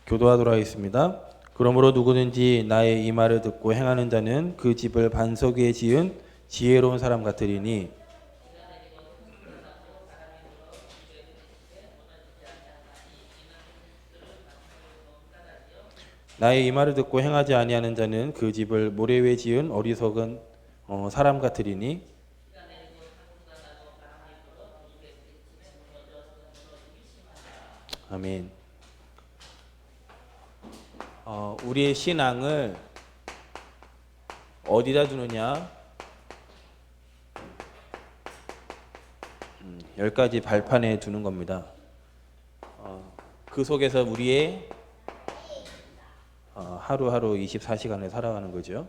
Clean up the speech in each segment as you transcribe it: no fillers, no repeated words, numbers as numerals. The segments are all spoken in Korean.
교도하도록 하겠습니다. 그러므로 누구든지 나의 이 말을 듣고 행하는 자는 그 집을 반석 위에 지은 지혜로운 사람 같으리니 나의 이 말을 듣고 행하지 아니하는 자는 그 집을 모래 위에 지은 어리석은 사람 같으리니. 아멘. 우리의 신앙을 어디다 두느냐? 10가지 발판에 두는 겁니다. 그 속에서 우리의 하루하루 24시간을 살아가는 거죠.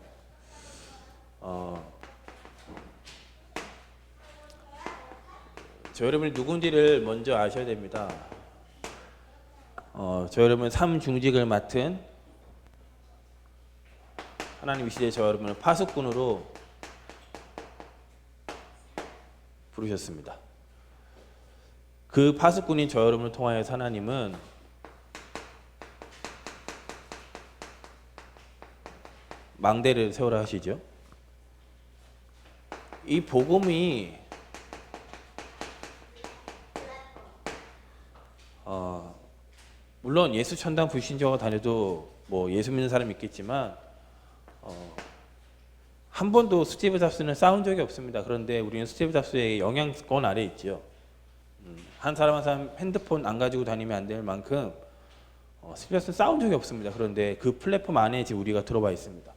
저 여러분이 누군지를 먼저 아셔야 됩니다. 저 여러분 삼중직을 맡은 하나님 이 시대에 저 여러분을 파수꾼으로 부르셨습니다. 그 파수꾼인 저 여러분을 통하여서 하나님은 망대를 세우라 하시죠. 이 복음이 물론 예수 천당 불신자가 다녀도 뭐 예수 믿는 사람이 있겠지만 한 번도 스티브 잡스는 싸운 적이 없습니다. 그런데 우리는 스티브 잡스의 영향권 아래 있죠. 한 사람 한 사람 핸드폰 안 가지고 다니면 안 될 만큼 스티브 잡스는 싸운 적이 없습니다. 그런데 그 플랫폼 안에 지금 우리가 들어와 있습니다.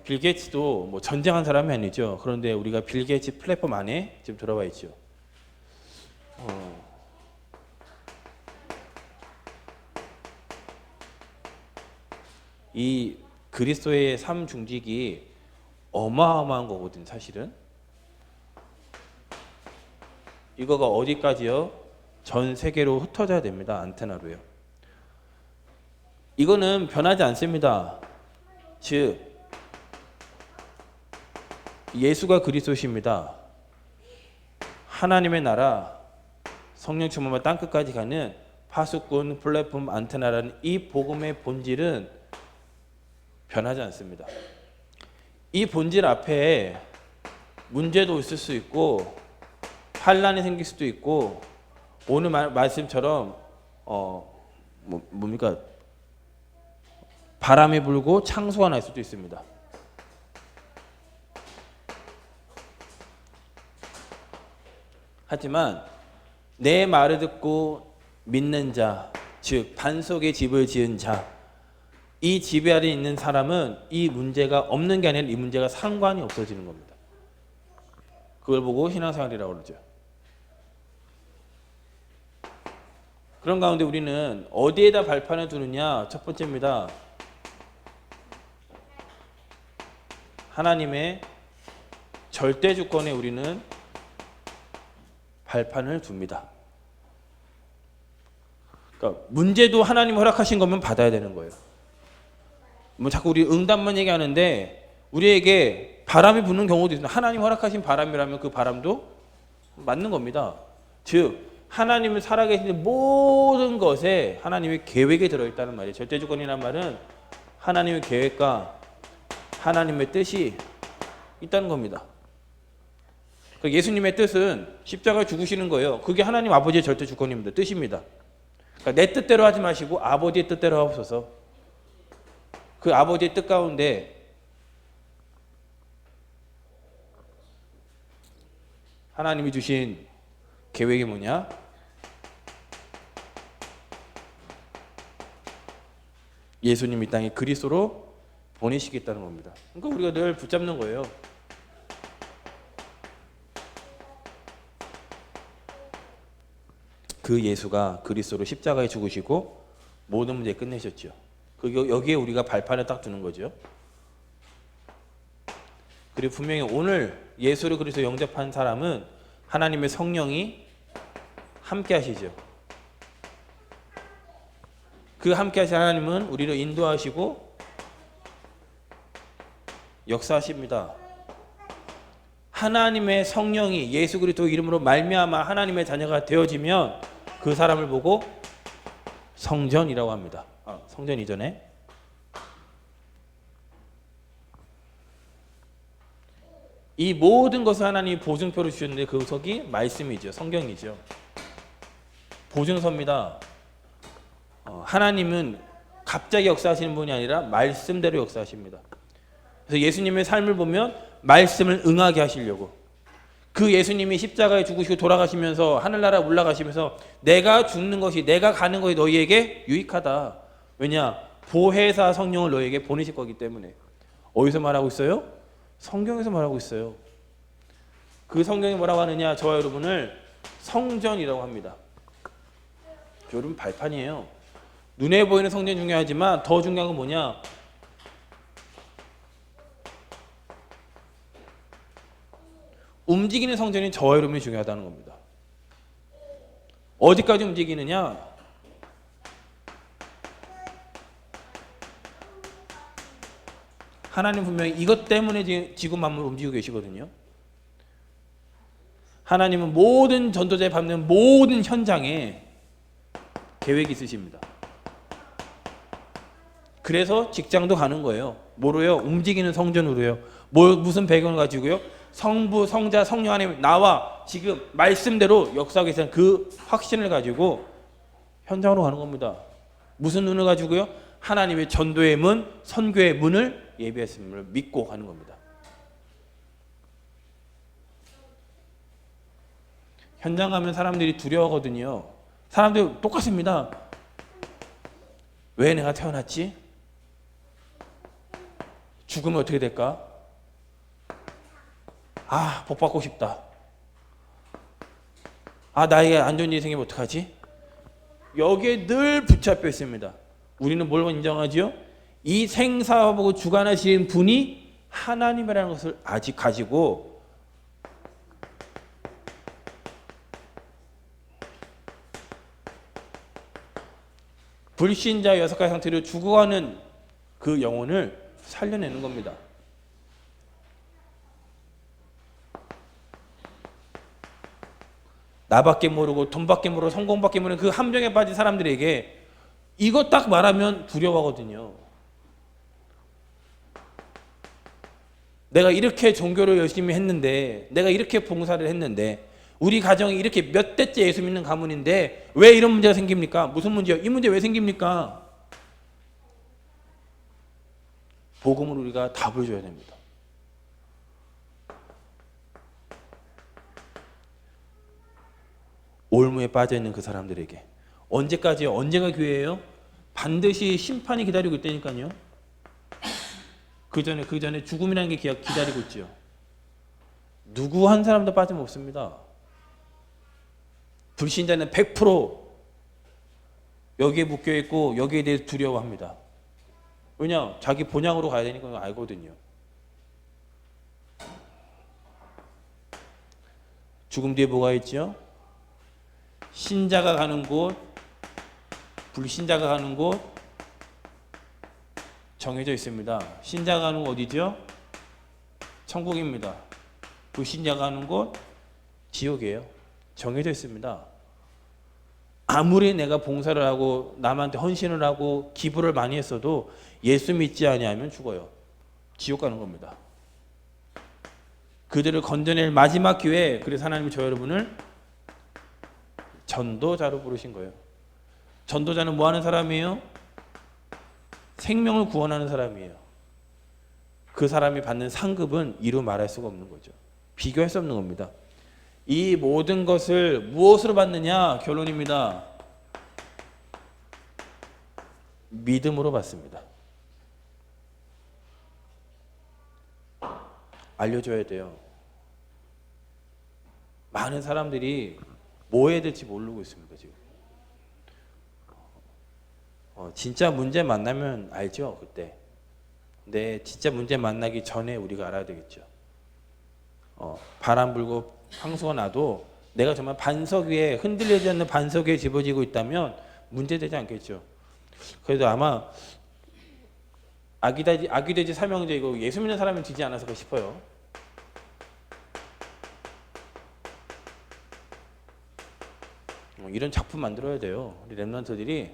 빌 게이츠도 뭐 전쟁한 사람이 아니죠. 그런데 우리가 빌 게이츠 플랫폼 안에 지금 들어와 있죠. 이 그리스도의 삶 중직이 어마어마한 거거든. 사실은 이거가 어디까지요? 전 세계로 흩어져야 됩니다. 안테나로요. 이거는 변하지 않습니다. 즉 예수가 그리스도십니다. 하나님의 나라 성령 충만과 땅끝까지 가는 파수꾼 플랫폼 안테나라는 이 복음의 본질은 변하지 않습니다. 이 본질 앞에 문제도 있을 수 있고 환란이 생길 수도 있고 오늘 말씀처럼 뭡니까? 바람이 불고 창수가 날 수도 있습니다. 하지만 내 말을 듣고 믿는 자, 즉 반석의 집을 지은 자, 이 집에 아래 있는 사람은 이 문제가 없는 게 아니라 이 문제가 상관이 없어지는 겁니다. 그걸 보고 신앙생활이라고 그러죠. 그런 가운데 우리는 어디에다 발판을 두느냐? 첫 번째입니다. 하나님의 절대 주권에 우리는 발판을 둡니다. 그러니까 문제도 하나님 허락하신 거면 받아야 되는 거예요. 뭐 자꾸 우리 응답만 얘기하는데 우리에게 바람이 부는 경우도 있습니다. 하나님 허락하신 바람이라면 그 바람도 맞는 겁니다. 즉 하나님을 살아계신 모든 것에 하나님의 계획에 들어있다는 말이에요. 절대주권이란 말은 하나님의 계획과 하나님의 뜻이 있다는 겁니다. 예수님의 뜻은 십자가에 죽으시는 거예요. 그게 하나님 아버지의 절대주권입니다. 뜻입니다. 그러니까 내 뜻대로 하지 마시고 아버지의 뜻대로 하옵소서. 그 아버지의 뜻 가운데 하나님이 주신 계획이 뭐냐? 예수님 이 땅에 그리스도로 보내시겠다는 겁니다. 그러니까 우리가 늘 붙잡는 거예요. 그 예수가 그리스도로 십자가에 죽으시고 모든 문제 끝내셨죠. 여기에 우리가 발판을 딱 두는 거죠. 그리고 분명히 오늘 예수를 그리스도 영접한 사람은 하나님의 성령이 함께 하시죠. 그 함께 하신 하나님은 우리를 인도하시고 역사하십니다. 하나님의 성령이 예수 그리스도 이름으로 말미암아 하나님의 자녀가 되어지면 그 사람을 보고 성전이라고 합니다. 성전 이전에 이 모든 것을 하나님이 보증표로 주셨는데 그 석이 말씀이죠. 성경이죠. 보증서입니다. 하나님은 갑자기 역사하시는 분이 아니라 말씀대로 역사하십니다. 그래서 예수님의 삶을 보면 말씀을 응하게 하시려고, 그 예수님이 십자가에 죽으시고 돌아가시면서 하늘나라 올라가시면서 내가 죽는 것이, 내가 가는 것이 너희에게 유익하다. 왜냐? 보혜사 성령을 너희에게 보내실 거기 때문에. 어디서 말하고 있어요? 성경에서 말하고 있어요. 그 성경이 뭐라고 하느냐? 저와 여러분을 성전이라고 합니다. 여러분 발판이에요. 눈에 보이는 성전이 중요하지만 더 중요한 건 뭐냐? 움직이는 성전이 저와 여러분이 중요하다는 겁니다. 어디까지 움직이느냐? 하나님 분명히 이것 때문에 지구 만물을 움직이고 계시거든요. 하나님은 모든 전도자에 밟는 모든 현장에 계획이 있으십니다. 그래서 직장도 가는 거예요. 뭐로요? 움직이는 성전으로요. 무슨 배경을 가지고요? 성부, 성자, 성령 안에 나와 지금 말씀대로 역사하고 계시는 그 확신을 가지고 현장으로 가는 겁니다. 무슨 눈을 가지고요? 하나님의 전도의 문, 선교의 문을 예비했음을 믿고 가는 겁니다. 현장 가면 사람들이 두려워하거든요. 사람들이 똑같습니다. 왜 내가 태어났지? 죽으면 어떻게 될까? 복 받고 싶다. 나에게 안 좋은 일이 생기면 어떡하지? 여기에 늘 붙잡혀 있습니다. 우리는 뭘 인정하지요? 이 생사하고 주관하시는 분이 하나님이라는 것을 아직 가지고 불신자 여섯 가지 상태로 죽어가는 그 영혼을 살려내는 겁니다. 나밖에 모르고 돈밖에 모르고 성공밖에 모르는 그 함정에 빠진 사람들에게 이거 딱 말하면 두려워하거든요. 내가 이렇게 종교를 열심히 했는데, 내가 이렇게 봉사를 했는데, 우리 가정이 이렇게 몇 대째 예수 믿는 가문인데 왜 이런 문제가 생깁니까? 무슨 문제요? 이 문제 왜 생깁니까? 복음을 우리가 답을 줘야 됩니다. 올무에 빠져있는 그 사람들에게 언제까지요? 언제가 기회예요? 반드시 심판이 기다리고 있다니까요. 그 전에 죽음이라는 게 기다리고 있죠. 누구 한 사람도 빠짐없습니다. 불신자는 100% 여기에 묶여있고 여기에 대해서 두려워합니다. 왜냐? 자기 본향으로 가야 되니까 알거든요. 죽음 뒤에 뭐가 있죠? 신자가 가는 곳, 불신자가 가는 곳 정해져 있습니다. 신자가 가는 곳 어디죠? 천국입니다. 불신자가 가는 곳 지옥이에요. 정해져 있습니다. 아무리 내가 봉사를 하고 남한테 헌신을 하고 기부를 많이 했어도 예수 믿지 아니하면 죽어요. 지옥 가는 겁니다. 그들을 건져낼 마지막 기회에, 그래서 하나님이 저 여러분을 전도자로 부르신 거예요. 전도자는 뭐 하는 사람이에요? 생명을 구원하는 사람이에요. 그 사람이 받는 상급은 이루 말할 수가 없는 거죠. 비교할 수 없는 겁니다. 이 모든 것을 무엇으로 받느냐? 결론입니다. 믿음으로 받습니다. 알려줘야 돼요. 많은 사람들이 뭐 해야 될지 모르고 있습니다, 지금. 진짜 문제 만나면 알죠, 그때. 근데 진짜 문제 만나기 전에 우리가 알아야 되겠죠. 바람 불고 황소가 나도 내가 정말 반석 위에, 흔들리지 않는 반석 위에 집어지고 있다면 문제되지 않겠죠. 그래도 아마 아기돼지 삼형제 이거 예수 믿는 사람이 지지 않았을까 싶어요. 이런 작품 만들어야 돼요. 우리 랩런트들이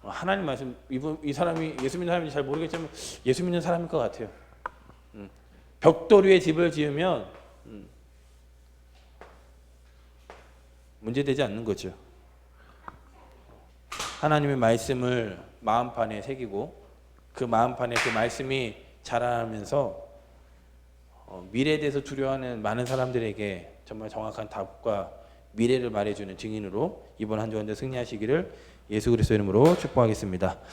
하나님 말씀 이 사람이 예수 믿는 사람인지 잘 모르겠지만 예수 믿는 사람일 것 같아요. 벽돌 위에 집을 지으면 문제되지 않는 거죠. 하나님의 말씀을 마음판에 새기고 그 마음판에 그 말씀이 자라면서 미래에 대해서 두려워하는 많은 사람들에게 정말 정확한 답과 미래를 말해주는 증인으로 이번 한 주 완전 승리하시기를 예수 그리스도 이름으로 축복하겠습니다.